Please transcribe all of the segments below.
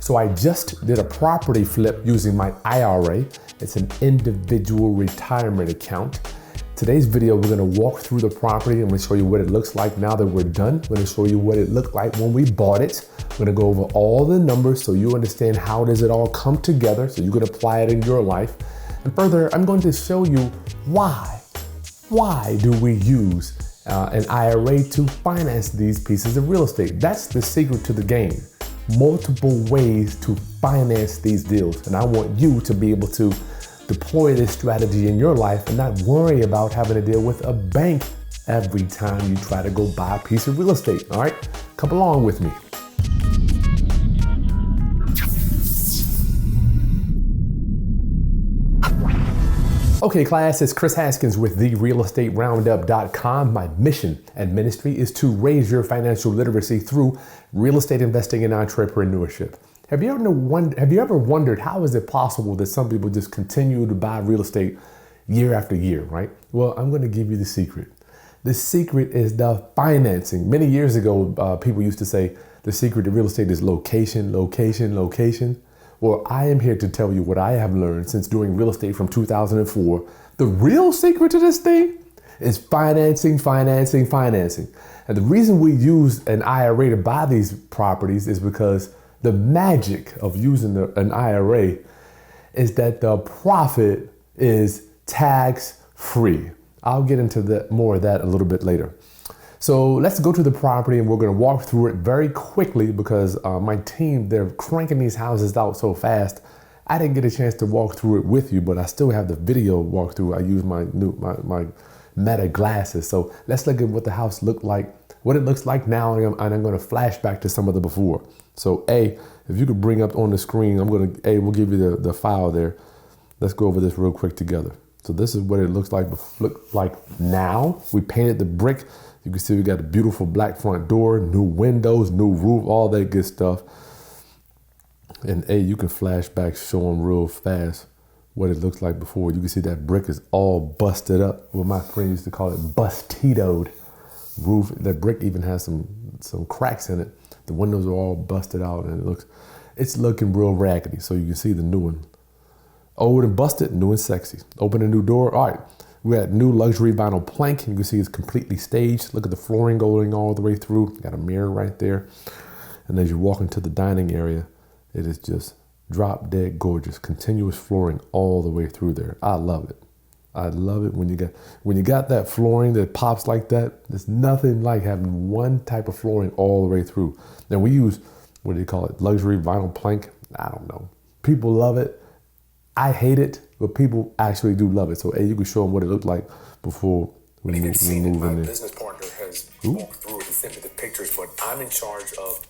So I just did a property flip using my IRA. It's an individual retirement account. Today's video, we're gonna walk through the property. I'm gonna show you what it looks like now that we're done. I'm gonna show you what it looked like when we bought it. We're gonna go over all the numbers so you understand how does it all come together so you can apply it in your life. And further, I'm going to show you why. Why do we use an IRA to finance these pieces of real estate? That's the secret to the game. Multiple ways to finance these deals. And I want you to be able to deploy this strategy in your life and not worry about having to deal with a bank every time you try to go buy a piece of real estate. All right, come along with me. Okay, class, it's Kris Haskins with therealestateroundup.com. My mission and ministry is to raise your financial literacy through real estate investing and entrepreneurship. Have you ever wondered how is it possible that some people just continue to buy real estate year after year, right? Well, I'm going to give you the secret. The secret is the financing. Many years ago, people used to say the secret to real estate is location, location, location. Well, I am here to tell you what I have learned since doing real estate from 2004. The real secret to this thing is financing, financing, financing. And the reason we use an IRA to buy these properties is because the magic of using an IRA is that the profit is tax-free. I'll get into more of that a little bit later. So let's go to the property and we're gonna walk through it very quickly because my team, they're cranking these houses out so fast. I didn't get a chance to walk through it with you, but I still have the video walkthrough. I use my Meta glasses. So let's look at what the house looked like, what it looks like now, and I'm gonna flash back to some of the before. So if you could bring up on the screen, we'll give you the file there. Let's go over this real quick together. So this is what it looks like now. We painted the brick. You can see we got a beautiful black front door, new windows, new roof, all that good stuff. And you can flash back, show them real fast what it looks like before. You can see that brick is all busted up. Well, my friend used to call it bustitoed roof. That brick even has some cracks in it. The windows are all busted out and it's looking real raggedy. So you can see the new one. Old and busted, new and sexy. Open a new door. All right. We got new luxury vinyl plank. You can see it's completely staged. Look at the flooring going all the way through. Got a mirror right there. And as you walk into the dining area, it is just drop dead gorgeous. Continuous flooring all the way through there. I love it. I love it when you got that flooring that pops like that. There's nothing like having one type of flooring all the way through. Now we use, what do you call it? Luxury vinyl plank. I don't know. People love it. I hate it, but people actually do love it. So you can show them what it looked like before we move in there. My business partner has walked through it and sent me the pictures, but I'm in charge of.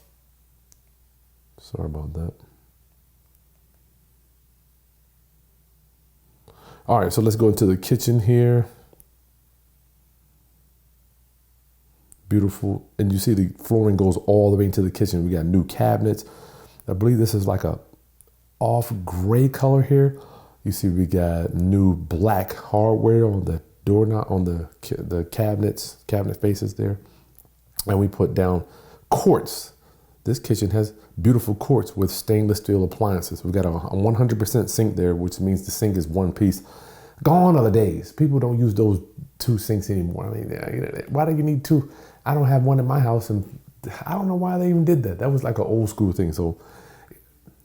Sorry about that. All right, so let's go into the kitchen here. Beautiful, and you see the flooring goes all the way into the kitchen. We got new cabinets. I believe this is like a off gray color here. You see we got new black hardware on the doorknob, on the cabinet faces there. And we put down quartz. This kitchen has beautiful quartz with stainless steel appliances. We've got a 100% sink there, which means the sink is one piece. Gone are the days. People don't use those two sinks anymore. I mean, why do you need two? I don't have one in my house, and I don't know why they even did that. That was like an old school thing. So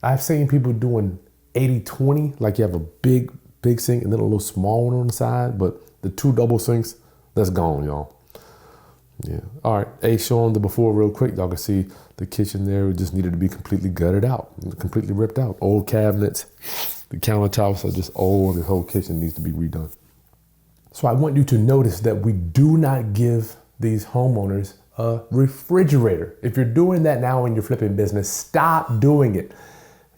I've seen people doing 80-20, like you have a big sink and then a little small one on the side, but the two double sinks, that's gone, y'all. Yeah. All right. Show them the before real quick. Y'all can see the kitchen there. It just needed to be completely gutted out, completely ripped out. Old cabinets, the countertops are just old. The whole kitchen needs to be redone. So I want you to notice that we do not give these homeowners a refrigerator. If you're doing that now in your flipping business, stop doing it.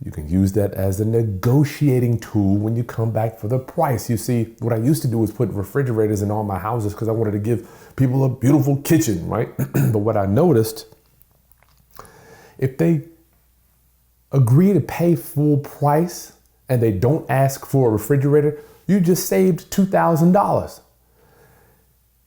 You can use that as a negotiating tool when you come back for the price. You see, what I used to do was put refrigerators in all my houses because I wanted to give people a beautiful kitchen, right? But what I noticed, if they agree to pay full price and they don't ask for a refrigerator, you just saved $2,000.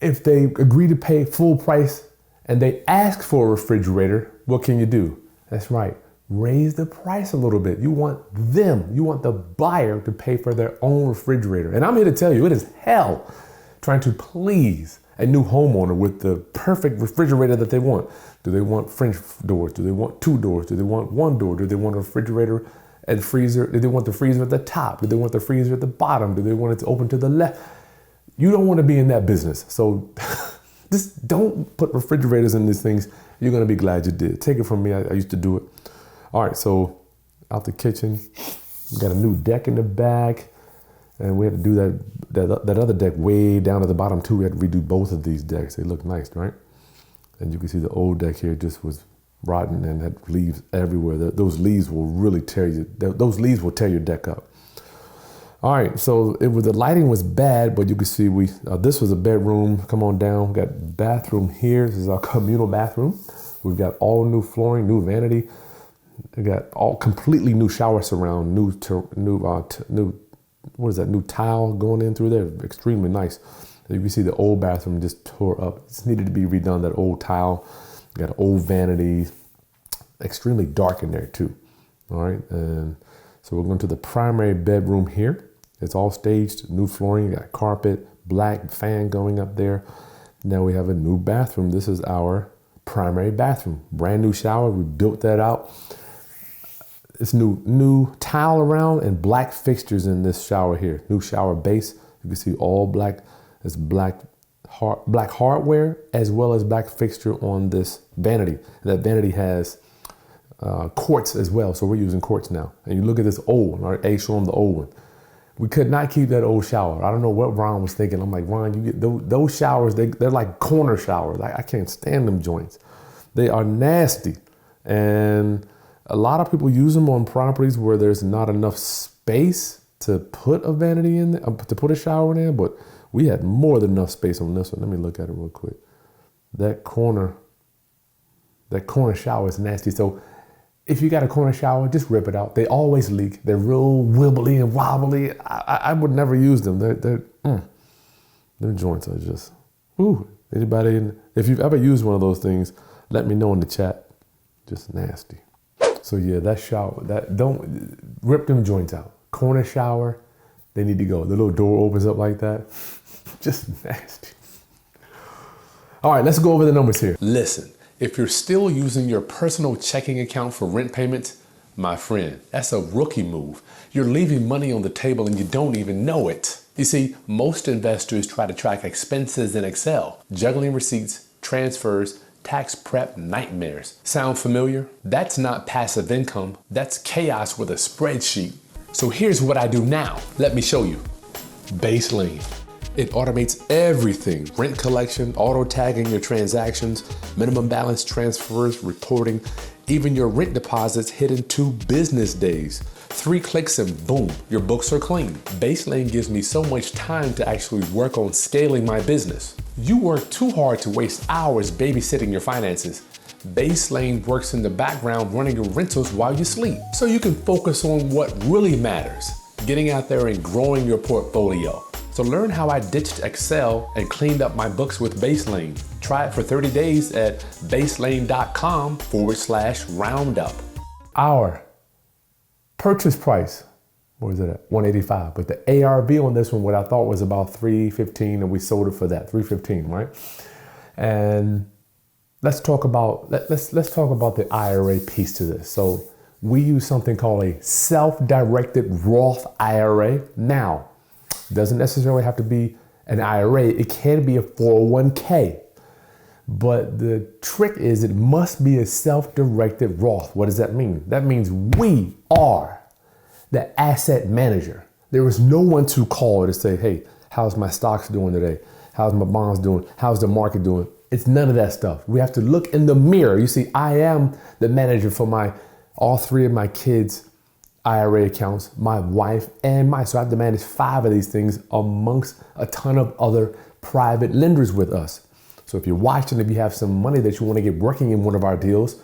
If they agree to pay full price and they ask for a refrigerator, what can you do? That's right. raise the price a little bit. You want the buyer to pay for their own refrigerator. And I'm here to tell you, it is hell trying to please a new homeowner with the perfect refrigerator that they want. Do they want French doors? Do they want 2 doors? Do they want 1 door? Do they want a refrigerator and freezer? Do they want the freezer at the top? Do they want the freezer at the bottom? Do they want it to open to the left? You don't want to be in that business. So just don't put refrigerators in these things. You're going to be glad you did. Take it from me. I used to do it. All right, so out the kitchen, we got a new deck in the back. And we had to do that other deck way down at the bottom too. We had to redo both of these decks. They look nice, right? And you can see the old deck here just was rotten and had leaves everywhere. Those leaves will really tear you. Those leaves will tear your deck up. All right, so the lighting was bad, but you can see this was a bedroom. Come on down. We got bathroom here. This is our communal bathroom. We've got all new flooring, new vanity. We got all completely new shower surround, new tile going in through there. Extremely nice. You can see the old bathroom just tore up. It just needed to be redone, that old tile. Got an old vanity. Extremely dark in there too. All right, and so we're going to the primary bedroom here. It's all staged, new flooring, you got carpet, black fan going up there. Now we have a new bathroom. This is our primary bathroom. Brand new shower, we built that out. It's new tile around and black fixtures in this shower here. New shower base. You can see all black. It's black hardware as well as black fixture on this vanity. That vanity has quartz as well, so we're using quartz now. And you look at this old one, right? A, show them the old one. We could not keep that old shower. I don't know what Ron was thinking. I'm like, Ron, you get those showers, they're like corner showers. I can't stand them joints. They are nasty. And a lot of people use them on properties where there's not enough space to put a vanity in there, to put a shower in there, but we had more than enough space on this one. Let me look at it real quick. That corner shower is nasty. So if you got a corner shower, just rip it out. They always leak. They're real wibbly and wobbly. I would never use them. Their joints are just, anybody, if you've ever used one of those things, let me know in the chat. Just nasty. So yeah, that shower, don't rip them joints out. Corner shower, they need to go. The little door opens up like that. Just nasty. All right, let's go over the numbers here. Listen, if you're still using your personal checking account for rent payments, my friend, that's a rookie move. You're leaving money on the table and you don't even know it. You see, most investors try to track expenses in Excel, juggling receipts, transfers, tax prep nightmares. Sound familiar? That's not passive income. That's chaos with a spreadsheet. So here's what I do now. Let me show you. Base Lane. It automates everything. Rent collection, auto tagging your transactions, minimum balance transfers, reporting, even your rent deposits hit in 2 business days. 3 clicks and boom, your books are clean. Base Lane gives me so much time to actually work on scaling my business. You work too hard to waste hours babysitting your finances. Base Lane works in the background running your rentals while you sleep, so you can focus on what really matters, getting out there and growing your portfolio. So learn how I ditched Excel and cleaned up my books with Base Lane. Try it for 30 days at baselane.com/roundup. Our purchase price, what is it at? 185. But the ARV on this one, what I thought was about 315, and we sold it for that, 315, right? And let's talk about the IRA piece to this. So we use something called a self-directed Roth IRA. Now, doesn't necessarily have to be an IRA. It can be a 401k. But the trick is it must be a self-directed Roth. What does that mean? That means we are the asset manager. There is no one to call to say, hey, how's my stocks doing today? How's my bonds doing? How's the market doing? It's none of that stuff. We have to look in the mirror. You see, I am the manager for all 3 of my kids' IRA accounts, my wife and so I have to manage 5 of these things amongst a ton of other private lenders with us. So if you're watching, if you have some money that you want to get working in one of our deals,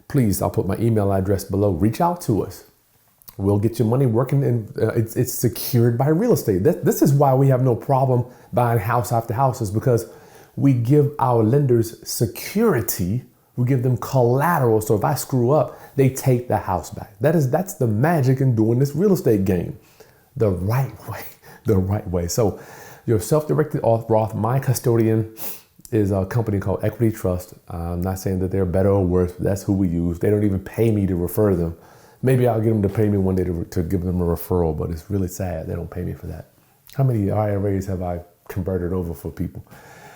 please, I'll put my email address below. Reach out to us. We'll get your money working, and it's secured by real estate. This is why we have no problem buying house after house, is because we give our lenders security We give them collateral. So if I screw up, they take the house back. That's the magic in doing this real estate game the right way, the right way. So your self-directed Roth, my custodian is a company called Equity Trust. I'm not saying that they're better or worse, but that's who we use. They don't even pay me to refer them. Maybe I'll get them to pay me one day to give them a referral, but it's really sad. They don't pay me for that. How many IRAs have I converted over for people?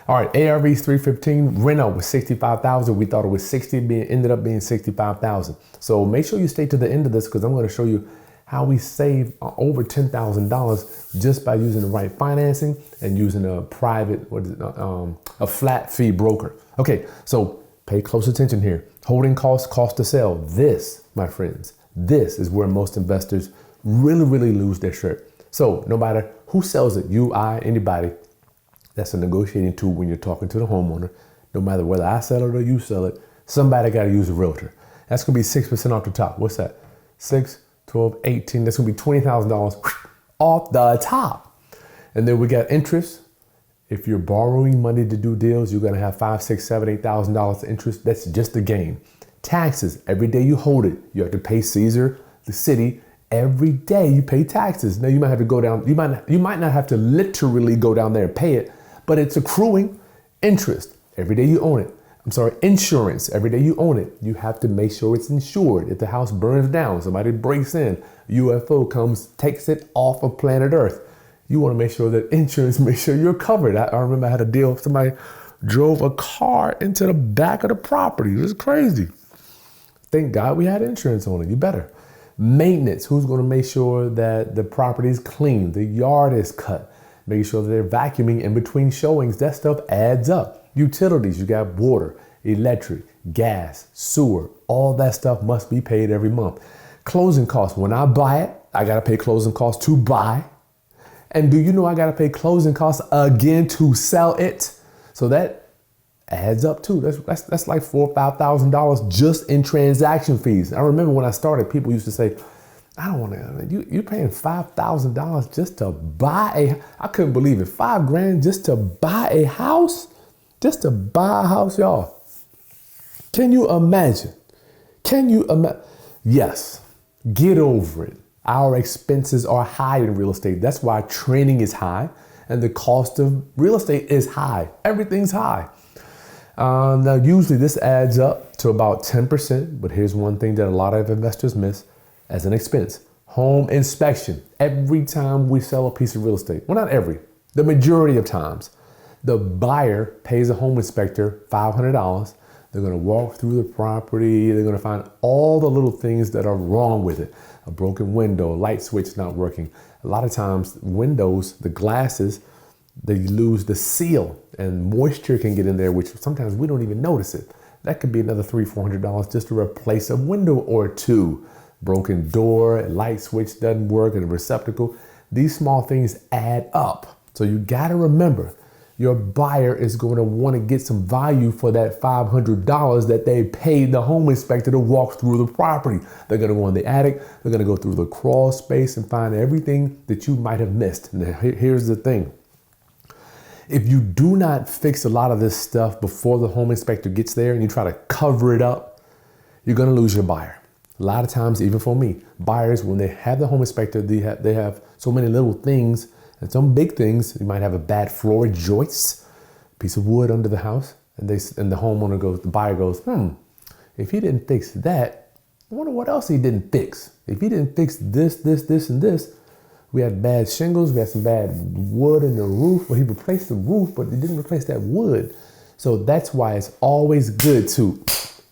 All right, ARV's 315, reno was 65,000. We thought it was 60, ended up being 65,000. So make sure you stay to the end of this because I'm going to show you how we save over $10,000 just by using the right financing and using a private, a flat fee broker. Okay, so pay close attention here. Holding costs, cost to sell. This, my friends, this is where most investors really lose their shirt. So no matter who sells it, you, I, anybody, that's a negotiating tool when you're talking to the homeowner. No matter whether I sell it or you sell it, somebody got to use a realtor. That's going to be 6% off the top. What's that? 6, 12, 18. That's going to be $20,000 off the top. And then we got interest. If you're borrowing money to do deals, you're going to have $5, $6, $7, $8,000 interest. That's just the game. Taxes. Every day you hold it, you have to pay Caesar, the city. Every day you pay taxes. Now you might have to go down. You might not have to literally go down there and pay it, but it's accruing interest. Every day you own it. I'm sorry, insurance. Every day you own it, you have to make sure it's insured. If the house burns down, somebody breaks in, UFO comes, takes it off of planet Earth. You want to make sure that insurance, make sure you're covered. I remember I had a deal. Somebody drove a car into the back of the property. It was crazy. Thank God we had insurance on it. You better. Maintenance. Who's going to make sure that the property is clean, the yard is cut, making sure that they're vacuuming in between showings. That stuff adds up. Utilities, you got water, electric, gas, sewer, all that stuff must be paid every month. Closing costs. When I buy it, I got to pay closing costs to buy. And do you know I got to pay closing costs again to sell it? So that adds up too. That's like $4,000 or $5,000 just in transaction fees. I remember when I started, people used to say, I don't want to, you're paying $5,000 just to buy I couldn't believe it. $5,000 just to buy a house? Just to buy a house, y'all. Can you imagine? Yes, get over it. Our expenses are high in real estate. That's why training is high and the cost of real estate is high. Everything's high. Now, usually this adds up to about 10%, but here's one thing that a lot of investors miss as an expense. Home inspection. Every time we sell a piece of real estate, well, not every, the majority of times, the buyer pays a home inspector $500. They're going to walk through the property. They're going to find all the little things that are wrong with it. A broken window, a light switch not working. A lot of times windows, the glasses, they lose the seal and moisture can get in there, which sometimes we don't even notice it. That could be another $300, $400 just to replace a window or two. Broken door, a light switch doesn't work, and a receptacle. These small things add up. So you got to remember, your buyer is going to want to get some value for that $500 that they paid the home inspector to walk through the property. They're going to go in the attic. They're going to go through the crawl space and find everything that you might have missed. Now, here's the thing. If you do not fix a lot of this stuff before the home inspector gets there and you try to cover it up, you're going to lose your buyer. A lot of times, even for me, buyers, when they have the home inspector, they have so many little things and some big things. You might have a bad floor joist, piece of wood under the house, and the homeowner goes, the buyer goes, if he didn't fix that, I wonder what else he didn't fix. If he didn't fix this, and this, we had bad shingles, we had some bad wood in the roof. Well, he replaced the roof, but he didn't replace that wood. So that's why it's always good to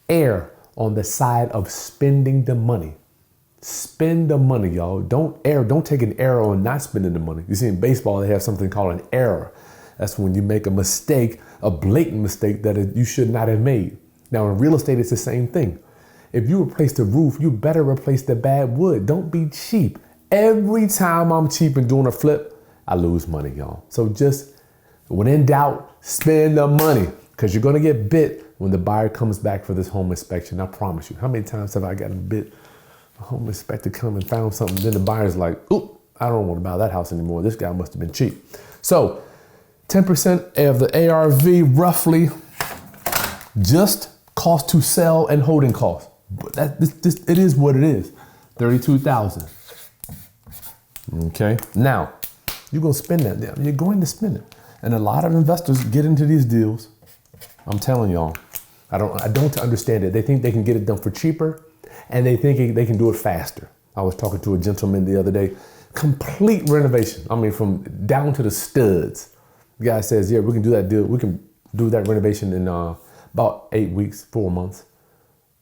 err on the side of spending the money. Spend the money, y'all. Don't take an error on not spending the money. You see, in baseball, they have something called an error. That's when you make a mistake, a blatant mistake that you should not have made. Now, in real estate, it's the same thing. If you replace the roof, you better replace the bad wood. Don't be cheap. Every time I'm cheap and doing a flip, I lose money, y'all. So just, when in doubt, spend the money, because you're going to get bit when the buyer comes back for this home inspection. I promise you. How many times have I gotten bit? A home inspector come and found something. Then the buyer's like, oop, I don't want to buy that house anymore. This guy must have been cheap. So 10% of the ARV roughly just Cost to sell and holding costs. But it is what it is. $32,000. Okay. Now, you're going to spend that. You're going to spend it. And a lot of investors get into these deals. I'm telling y'all, I don't understand it. They think they can get it done for cheaper, and they think they can do it faster. I was talking to a gentleman the other day, complete renovation. I mean, from down to the studs. The guy says, yeah, we can do that deal. We can do that renovation in about 8 weeks, 4 months.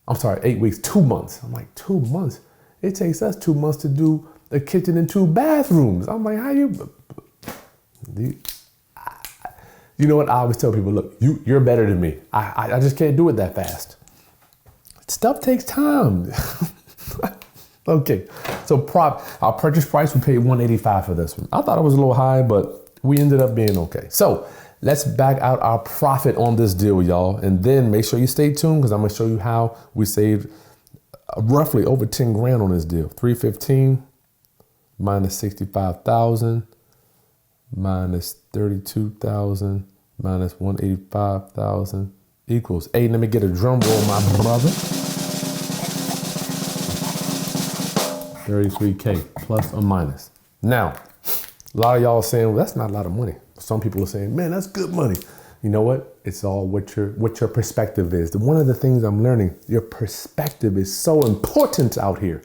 I'm sorry, 8 weeks, 2 months. I'm like, 2 months? It takes us 2 months to do a kitchen and 2 bathrooms. I'm like, how you know what? I always tell people, look, you're better than me. I just can't do it that fast. Stuff takes time. Okay, so our purchase price, we paid $185 for this one. I thought it was a little high, but we ended up being okay. So let's back out our profit on this deal, y'all. And then make sure you stay tuned, because I'm gonna show you how we saved roughly over 10 grand on this deal. 315 minus 65,000 minus 32,000 minus 185,000 equals 8. Let me get a drum roll, my brother. 33K plus or minus. Now, a lot of y'all are saying, well, that's not a lot of money. Some people are saying, man, that's good money. You know what? It's all what your perspective is. One of the things I'm learning, your perspective is so important out here.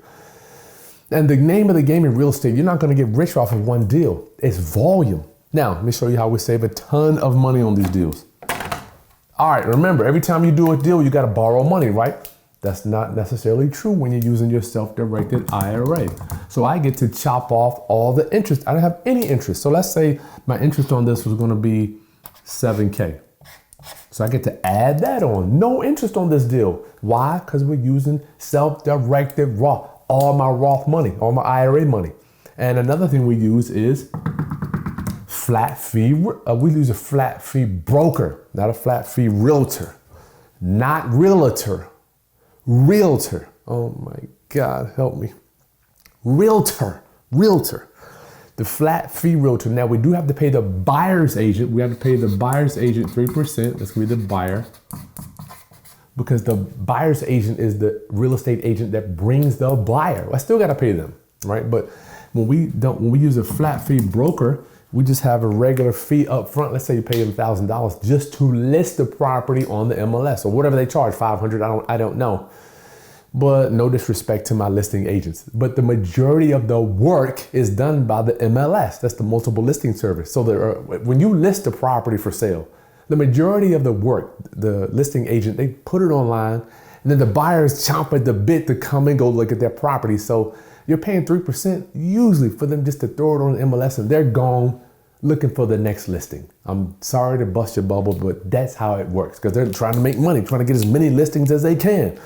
And the name of the game in real estate, you're not going to get rich off of one deal. It's volume. Now, let me show you how we save a ton of money on these deals. All right, remember, every time you do a deal, you got to borrow money, right? That's not necessarily true when you're using your self-directed IRA. So I get to chop off all the interest. I don't have any interest. So let's say my interest on this was going to be 7K. So I get to add that on. No interest on this deal. Why? Because we're using self-directed Roth. All my Roth money, all my IRA money. And another thing we use is flat fee. We use a flat fee broker, not a flat fee realtor. Not realtor. Realtor. Oh my God, help me. Realtor. The flat fee realtor. Now we do have to pay the buyer's agent. We have to pay the buyer's agent 3%. That's going to be the buyer. Because the buyer's agent is the real estate agent that brings the buyer. I still got to pay them, right? But when we use a flat fee broker, we just have a regular fee up front. Let's say you pay them $1,000 just to list the property on the MLS or whatever they charge, $500. I don't know. But no disrespect to my listing agents. But the majority of the work is done by the MLS. That's the multiple listing service. So when you list a property for sale, the majority of the work, the listing agent, they put it online, and then the buyers chomp at the bit to come and go look at their property. So you're paying 3% usually for them just to throw it on the MLS, and they're gone looking for the next listing. I'm sorry to bust your bubble, but that's how it works, because they're trying to make money, trying to get as many listings as they can.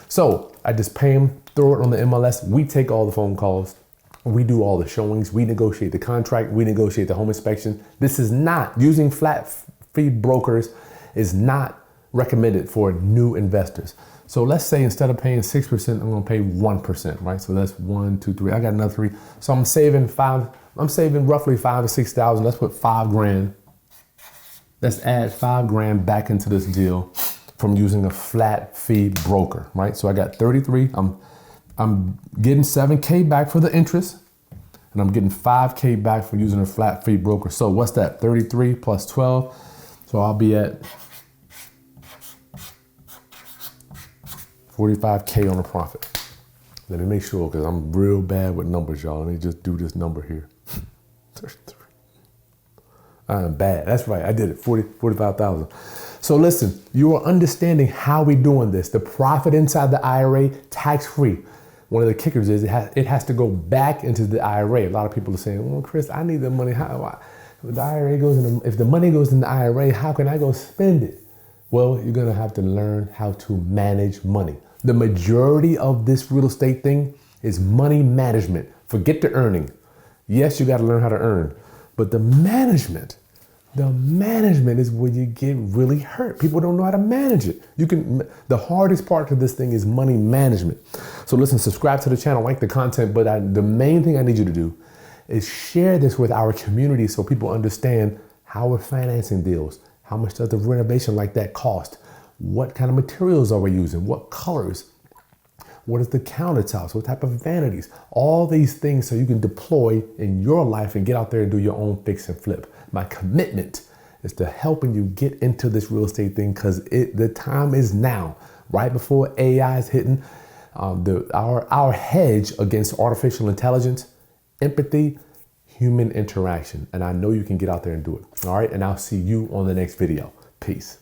So I just pay them, throw it on the MLS. We take all the phone calls. We do all the showings. We negotiate the contract. We negotiate the home inspection. This is not, using flat fee brokers is not recommended for new investors. So let's say instead of paying 6%, I'm going to pay 1%, right? So that's 1, 2, 3. I got another 3. So I'm saving roughly $5,000 to $6,000. Let's put 5 grand. Let's add 5 grand back into this deal from using a flat fee broker, right? So I got 33. I'm getting 7K back for the interest, and I'm getting 5K back for using a flat fee broker. So what's that? 33 plus 12. So I'll be at 45K on a profit. Let me make sure, because I'm real bad with numbers, y'all. Let me just do this number here. 33. I'm bad. That's right. I did it. 45,000. So listen, you are understanding how we're doing this. The profit inside the IRA, tax-free. One of the kickers is it has to go back into the IRA. A lot of people are saying, well, Kris, I need the money. If the money goes in the IRA, how can I go spend it? Well, you're going to have to learn how to manage money. The majority of this real estate thing is money management. Forget the earning. Yes, you got to learn how to earn, but the management is where you get really hurt. People don't know how to manage it. The hardest part to this thing is money management. So listen, subscribe to the channel, like the content, but the main thing I need you to do is share this with our community so people understand how we're financing deals. How much does the renovation like that cost? What kind of materials are we using? What colors? What is the countertops? What type of vanities? All these things so you can deploy in your life and get out there and do your own fix and flip. My commitment is to helping you get into this real estate thing because the time is now, right before AI is hitting. Our hedge against artificial intelligence, empathy, human interaction. And I know you can get out there and do it. All right. And I'll see you on the next video. Peace.